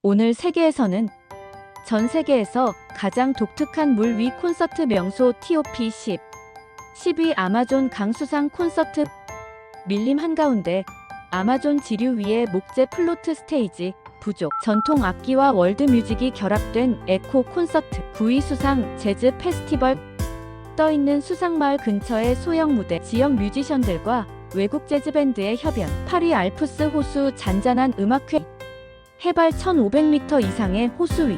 오늘 세계에서는 전 세계에서 가장 독특한 물 위 콘서트 명소 TOP 10위 아마존 강수상 콘서트. 밀림 한가운데 아마존 지류 위에 목재 플로트 스테이지, 부족 전통 악기와 월드 뮤직이 결합된 에코 콘서트. 9위 수상 재즈 페스티벌. 떠있는 수상마을 근처의 소형 무대, 지역 뮤지션들과 외국 재즈 밴드의 협연. 8위 알프스 호수 잔잔한 음악회. 해발 1500m 이상의 호수 위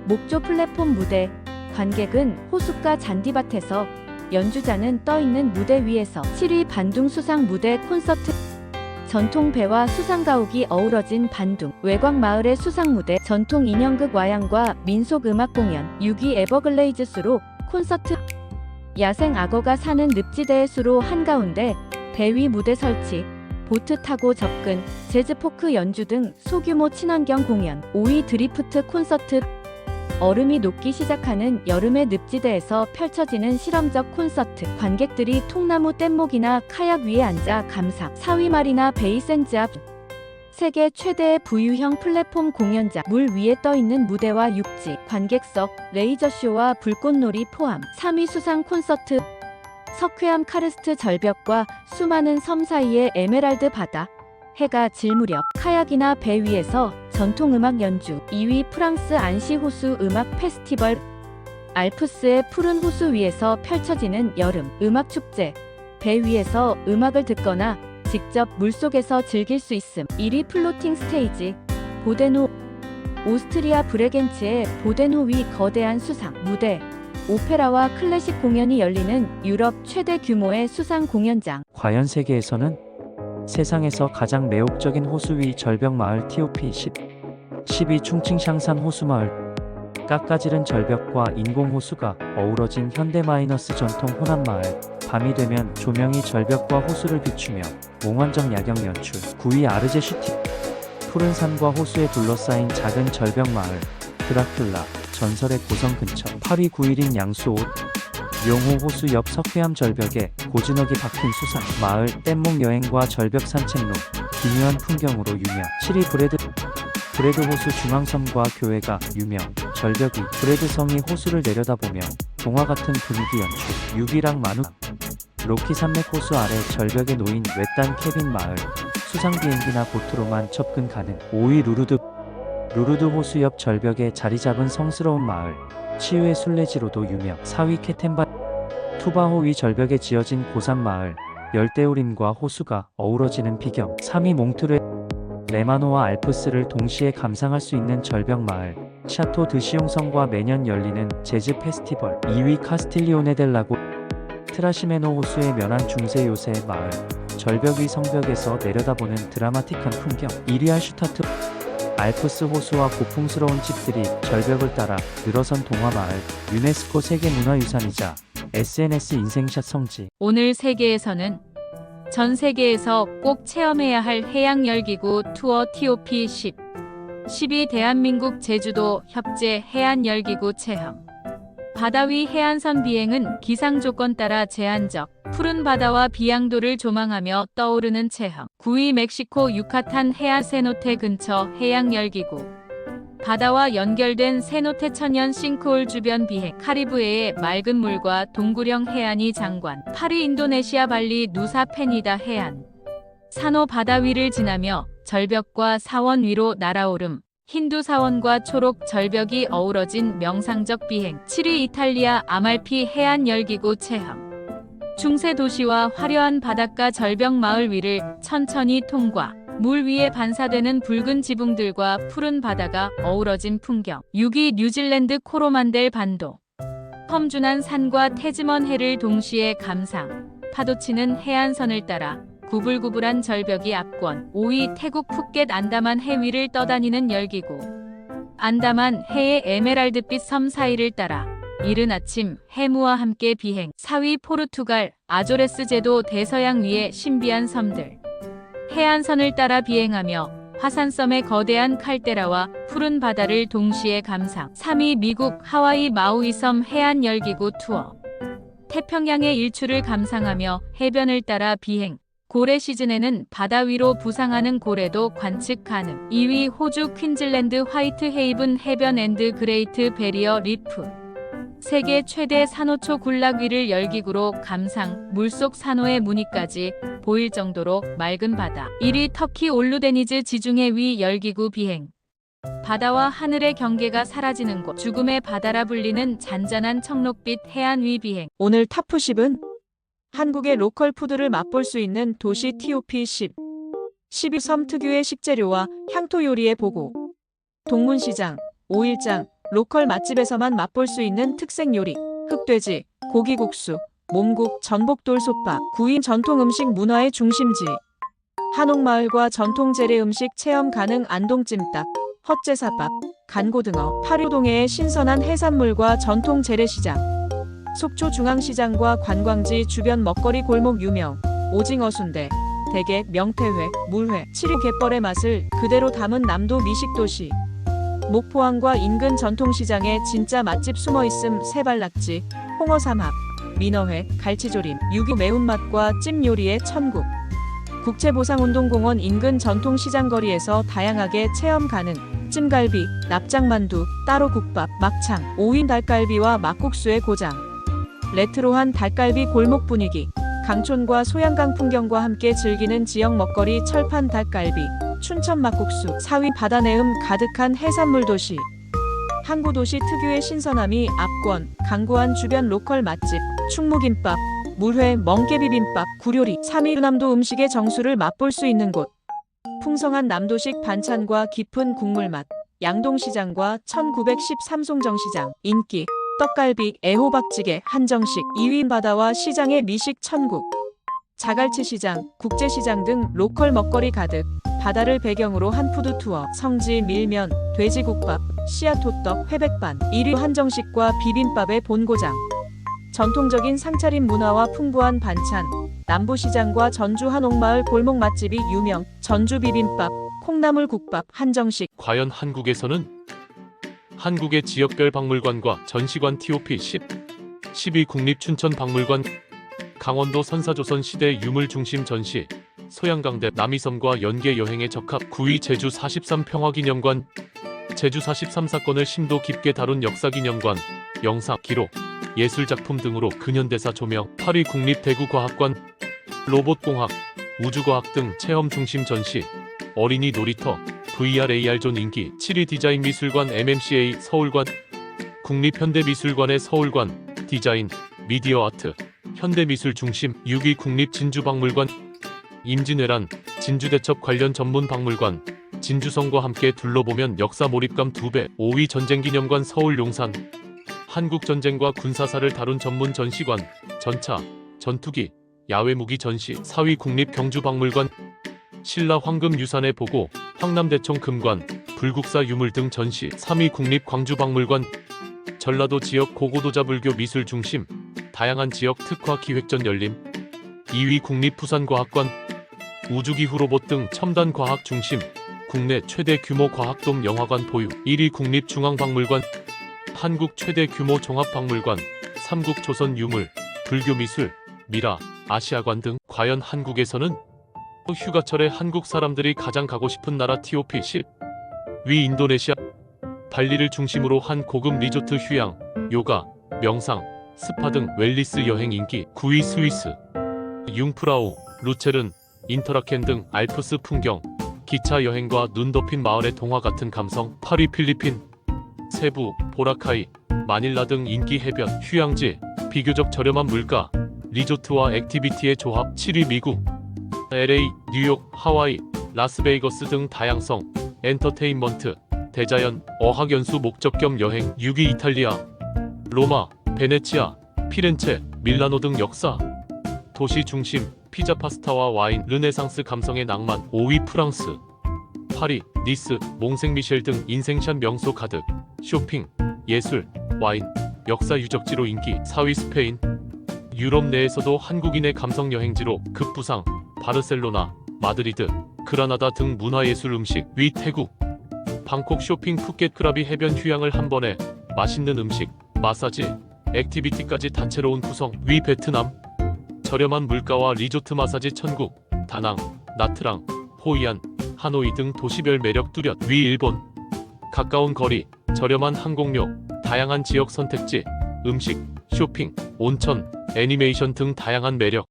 목조 플랫폼 무대. 관객은 호숫가 잔디밭에서, 연주자는 떠있는 무대 위에서. 7위 반둥 수상 무대 콘서트. 전통 배와 수상가옥이 어우러진 반둥 외곽마을의 수상무대, 전통 인형극 와양과 민속음악 공연. 6위 에버글레이즈수로 콘서트. 야생 악어가 사는 늪지대의 수로 한가운데 배 위 무대 설치, 보트 타고 접근, 재즈 포크 연주 등 소규모 친환경 공연. 5위 드리프트 콘서트. 얼음이 녹기 시작하는 여름의 늪지대에서 펼쳐지는 실험적 콘서트. 관객들이 통나무 뗏목이나 카약 위에 앉아 감상. 4위 마리나 베이 샌즈 앞. 세계 최대의 부유형 플랫폼 공연장. 물 위에 떠있는 무대와 육지, 관객석, 레이저쇼와 불꽃놀이 포함. 3위 수상 콘서트. 석회암 카르스트 절벽과 수많은 섬 사이의 에메랄드 바다. 해가 질 무렵 카약이나 배 위에서 전통음악 연주. 2위 프랑스 안시 호수 음악 페스티벌. 알프스의 푸른 호수 위에서 펼쳐지는 여름 음악 축제. 배 위에서 음악을 듣거나 직접 물속에서 즐길 수 있음. 1위 플로팅 스테이지. 보덴호. 오스트리아 브레겐츠의 보덴호 위 거대한 수상 무대. 오페라와 클래식 공연이 열리는 유럽 최대 규모의 수상 공연장. 과연 세계에서는 세상에서 가장 매혹적인 호수 위 절벽 마을 TOP 10위 충칭샹산 호수마을. 깎아지른 절벽과 인공 호수가 어우러진 현대 마이너스 전통 호남마을. 밤이 되면 조명이 절벽과 호수를 비추며 몽환적 야경 연출. 9위 아르제슈티. 푸른 산과 호수에 둘러싸인 작은 절벽 마을. 드라큘라 전설의 고성 근처. 8위 9일인 양수옷. 용호 호수 옆 석회암 절벽에 고즈넉이 박힌 수상 마을. 뗏목 여행과 절벽 산책로, 기묘한 풍경으로 유명. 7위 브레드 호수 중앙섬과 교회가 유명. 절벽 위 브레드 성이 호수를 내려다보며 동화 같은 분위기 연출. 6위랑 마누. 로키 산맥 호수 아래 절벽에 놓인 외딴 캐빈 마을. 수상 비행기나 보트로만 접근 가능. 5위 루르드 호수 옆 절벽에 자리 잡은 성스러운 마을. 치유의 순례지로도 유명. 4위 케텐바. 투바호 위 절벽에 지어진 고산 마을. 열대우림과 호수가 어우러지는 비경. 3위 몽트르. 레마노와 알프스를 동시에 감상할 수 있는 절벽 마을. 샤토 드시옹성과 매년 열리는 재즈 페스티벌. 2위 카스틸리오네 델 라고. 트라시메노 호수에 면한 중세 요새 마을. 절벽 위 성벽에서 내려다보는 드라마틱한 풍경. 1위 알슈타트. 알프스 호수와 고풍스러운 집들이 절벽을 따라 늘어선 동화마을. 유네스코 세계문화유산이자 SNS 인생샷 성지. 오늘 세계에서는 전 세계에서 꼭 체험해야 할 해양열기구 투어 TOP 10위 대한민국 제주도 협재 해안열기구 체험. 바다 위 해안선 비행은 기상조건 따라 제한적, 푸른 바다와 비양도를 조망하며 떠오르는 체험. 9위 멕시코 유카탄 해안 세노테 근처 해양열기구. 바다와 연결된 세노테 천연 싱크홀 주변 비행. 카리브해의 맑은 물과 동굴형 해안이 장관. 8위 인도네시아 발리 누사 페니다 해안. 산호 바다 위를 지나며 절벽과 사원 위로 날아오름. 힌두 사원과 초록 절벽이 어우러진 명상적 비행. 7위 이탈리아 아말피 해안 열기구 체험. 중세 도시와 화려한 바닷가 절벽 마을 위를 천천히 통과. 물 위에 반사되는 붉은 지붕들과 푸른 바다가 어우러진 풍경. 6위 뉴질랜드 코로만델 반도. 험준한 산과 태즈먼 해를 동시에 감상. 파도치는 해안선을 따라 구불구불한 절벽이 압권. 5위 태국 푸켓 안다만 해 위를 떠다니는 열기구. 안다만 해의 에메랄드빛 섬 사이를 따라 이른 아침 해무와 함께 비행. 4위 포르투갈 아조레스 제도 대서양 위의 신비한 섬들. 해안선을 따라 비행하며 화산섬의 거대한 칼데라와 푸른 바다를 동시에 감상. 3위 미국 하와이 마우이 섬 해안 열기구 투어. 태평양의 일출을 감상하며 해변을 따라 비행. 고래 시즌에는 바다 위로 부상하는 고래도 관측 가능. 2위 호주 퀸즐랜드 화이트 헤이븐 해변 앤드 그레이트 베리어 리프. 세계 최대 산호초 군락 위를 열기구로 감상, 물속 산호의 무늬까지 보일 정도로 맑은 바다. 1위 터키 올루데니즈 지중해 위 열기구 비행. 바다와 하늘의 경계가 사라지는 곳, 죽음의 바다라 불리는 잔잔한 청록빛 해안 위 비행. 오늘 탑10은 한국의 로컬 푸드를 맛볼 수 있는 도시 TOP 10. 12섬 특유의 식재료와 향토 요리의 보고. 동문시장, 5일장, 로컬 맛집에서만 맛볼 수 있는 특색 요리. 흑돼지, 고기국수, 몸국, 전복돌솥밥, 구인 전통 음식 문화의 중심지. 한옥마을과 전통 재래 음식 체험 가능 안동찜닭, 헛제사밥, 간고등어, 파류동해의 신선한 해산물과 전통 재래시장. 속초 중앙시장과 관광지 주변 먹거리 골목 유명. 오징어 순대, 대게, 명태회, 물회, 치리 갯벌의 맛을 그대로 담은 남도 미식도시. 목포항과 인근 전통시장에 진짜 맛집 숨어있음. 세발낙지, 홍어삼합, 민어회, 갈치조림, 유교 매운맛과 찜 요리의 천국. 국제보상운동공원 인근 전통시장 거리에서 다양하게 체험 가능. 찜갈비, 납작만두, 따로국밥, 막창, 오인 닭갈비와 막국수의 고장. 레트로한 닭갈비 골목 분위기. 강촌과 소양강 풍경과 함께 즐기는 지역 먹거리 철판 닭갈비, 춘천 막국수, 사위 바다 내음 가득한 해산물 도시. 항구 도시 특유의 신선함이 압권, 강구한 주변 로컬 맛집, 충무김밥, 물회, 멍게비빔밥, 구료리, 3위 유남도 음식의 정수를 맛볼 수 있는 곳. 풍성한 남도식 반찬과 깊은 국물맛. 양동시장과 1913송정시장. 인기 떡갈비, 애호박찌개, 한정식. 2위 바다와 시장의 미식 천국. 자갈치 시장, 국제시장 등 로컬 먹거리 가득. 바다를 배경으로 한 푸드 투어. 성지 밀면, 돼지국밥, 씨앗호떡, 회백반. 1위 한정식과 비빔밥의 본고장. 전통적인 상차림 문화와 풍부한 반찬. 남부시장과 전주 한옥마을 골목 맛집이 유명. 전주 비빔밥, 콩나물국밥, 한정식. 과연 한국에서는? 한국의 지역별 박물관과 전시관 TOP 10. 12 국립춘천박물관. 강원도 선사조선 시대 유물 중심 전시. 소양강대 남이섬과 연계 여행에 적합. 9위 제주 43 평화기념관. 제주 43 사건을 심도 깊게 다룬 역사기념관. 영상, 기록, 예술작품 등으로 근현대사 조명. 8위 국립대구과학관. 로봇공학, 우주과학 등 체험 중심 전시. 어린이 놀이터, VR AR존 인기. 7위 디자인미술관 MMCA 서울관. 국립현대미술관의 서울관. 디자인, 미디어 아트, 현대미술 중심. 6위 국립진주박물관. 임진왜란, 진주대첩 관련 전문 박물관. 진주성과 함께 둘러보면 역사 몰입감 2배. 5위 전쟁기념관 서울 용산. 한국전쟁과 군사사를 다룬 전문 전시관. 전차, 전투기, 야외무기 전시. 4위 국립경주박물관. 신라 황금유산의 보고, 황남대청 금관, 불국사 유물 등 전시. 3위 국립광주박물관. 전라도 지역 고고도자 불교 미술 중심. 다양한 지역 특화 기획전 열림. 2위 국립부산과학관. 우주기후 로봇 등 첨단 과학 중심. 국내 최대 규모 과학돔 영화관 보유. 1위 국립중앙박물관. 한국 최대 규모 종합박물관. 삼국조선 유물, 불교미술, 미라, 아시아관 등. 과연 한국에서는? 휴가철에 한국 사람들이 가장 가고 싶은 나라 TOP 10. 위 인도네시아. 발리를 중심으로 한 고급 리조트 휴양, 요가, 명상, 스파 등 웰니스 여행 인기. 9위 스위스. 융프라우, 루체른, 인터라켄 등 알프스 풍경, 기차 여행과 눈 덮인 마을의 동화 같은 감성. 8위 필리핀. 세부, 보라카이, 마닐라 등 인기 해변, 휴양지, 비교적 저렴한 물가, 리조트와 액티비티의 조합. 7위 미국. LA, 뉴욕, 하와이, 라스베이거스 등 다양성, 엔터테인먼트, 대자연, 어학연수 목적 겸 여행. 6위 이탈리아. 로마, 베네치아, 피렌체, 밀라노 등 역사, 도시 중심, 피자 파스타와 와인, 르네상스 감성의 낭만. 5위 프랑스. 파리, 니스, 몽생미셸 등 인생샷 명소 가득, 쇼핑, 예술, 와인, 역사 유적지로 인기. 4위 스페인. 유럽 내에서도 한국인의 감성 여행지로 급부상, 바르셀로나, 마드리드, 그라나다 등 문화예술 음식. 위 태국. 방콕 쇼핑 푸켓 크라비 해변 휴양을 한 번에 맛있는 음식, 마사지, 액티비티까지 다채로운 구성. 위 베트남. 저렴한 물가와 리조트 마사지 천국, 다낭, 나트랑, 호이안, 하노이 등 도시별 매력 뚜렷. 위 일본. 가까운 거리, 저렴한 항공료, 다양한 지역 선택지, 음식, 쇼핑, 온천, 애니메이션 등 다양한 매력.